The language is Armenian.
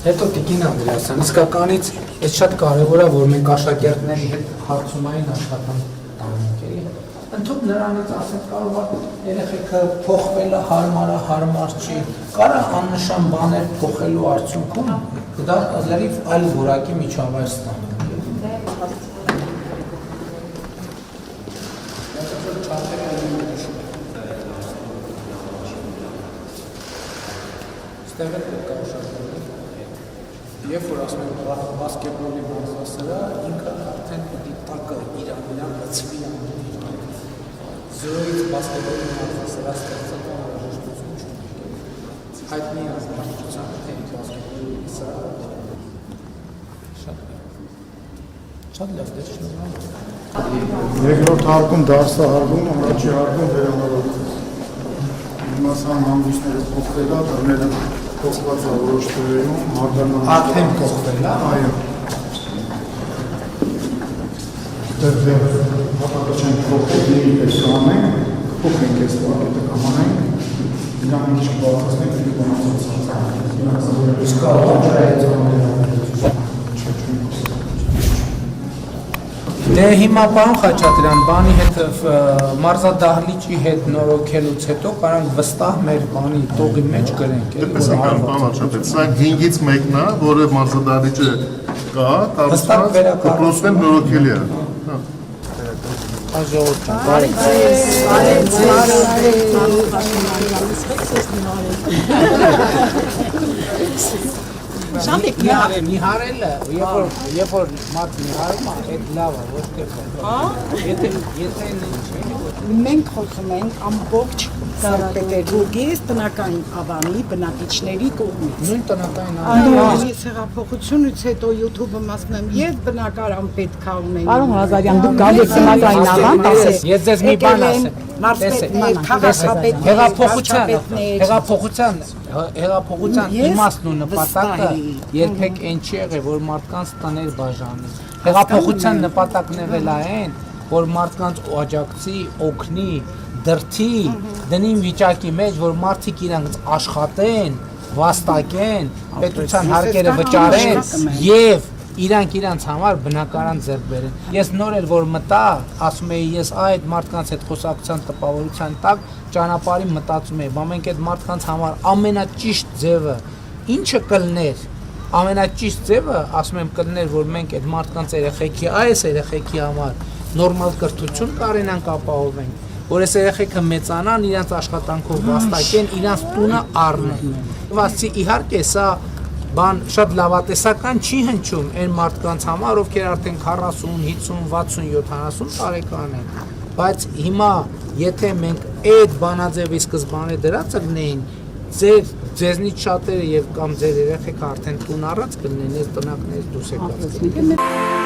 Հետո Տիկին Անդրեասյան, իսկականից այս շատ կարևոր է, որ մենք աշակերտների հետ հարցումային աշխատանք տանենք էլի։ Ընդհանուր նրանից ասենք կարող է երեխեքը փոխվել է, հարմար չի, կարա աննշան բաներ փոխելու արդյունքում դա լրիվ այլ որակի միջավայր ստանա։ Ստեղ է կա ուշադրություն։ Երբ որ ասում ենք բասկետբոլի մարզասերը, ինքը արդեն պիտի տակը իրան լցվի անում։ Զրոյից բասկետբոլի մարզասերա ստեղծել անհրաժեշտություն չունի։ Հայտնի ազգացության թե բասկետբոլի սա շատ լավ դեր շնորհակալ։ Երկրորդ հարկում դասահարվում, առաջի հարկում վերանորոգում։ Իմասան հանգույցները փոխվել է, դռները փոխված է որոշ տեղերում, հարգանան արդեն փոխվել է, այո։ Դեռ հատակը չենք փոխել, դեպի պես կանենք, կփոխենք այս պակետը կամանենք, իրան ինչ բացասնենք, դեպի բանացած իսկ կարող է Դե հիմա պարոն Խաչատրյան, բանի հետ մարզադահլիճի հետ նորոգելուց հետո կարանք վստահ մեր բանի տողի մեջ գրենք Դեպս անգամ բան արժապետ, սա 5-ից մեկն է, որը մարզադահլիճը կա, դպրոցն նորոգելի է։ Շամիկ միհարելը, երբ որ մարդ միհարում է, այդ լավ է, ոչ թե բան։ Եթե մենք խոսում ենք ամբողջ Սանկտ-Պետերբուրգից տնական ավանի բնակիչների կողմից։ նույն տնական Այս հեղափոխությունից հետո YouTube-ը մասն եմ ես բնակարան պետք է ունենամ։ Պարոն Ղազարյան, դուք գալիս եք ավան, ասեք։ Ես ձեզ մի բան ասեմ։ Հեղափոխության իմաստն ու նպատակը երբեք այն չի եղել, որ մարդկանց տներ բաժանի։ Հեղափոխության նպատակն եղել է այն, որ մարդկանց աջակցի, օգնի, դրթի, դնի վիճակի մեջ, որ մարդիկ իրանք աշխատեն, վաստակեն, պետության հարկերը վճարեն եւ իրանք համար բնակարան ձեռք բերեն։ Ես նոր էլ որ մտա, ասում էի ես այդ մարդկանց հետ խոսակցության տպավորության տակ ճանապարհի մտածում էի, բա մենք այդ մարդկանց համար ամենաճիշտ ձևը ինչը կլներ, ամենաճիշտ ձևը ասում եմ կլներ, որ մենք այդ մարդկանց երեխեքի, այս երեխեքի համար նորմալ կրթություն կարենանք ապահովենք, որ այս երեխեքը մեծանան, իրանց աշխատանքով վաստակեն, իրանց տունը առնեն։ Վասի իհարկե սա բան շատ լավատեսական չի հնչում այն մարդկանց համար, ովքեր արդեն 40, 50, 60, 70 տարեկան են, բայց հիմա եթե մենք այդ բանաձևի սկզբանե դրած լինեին, ձեզնից շատերը եւ կամ ձեր երեխեքը արդեն տուն առած կլինեն, այս տնակներից դուրս եկած։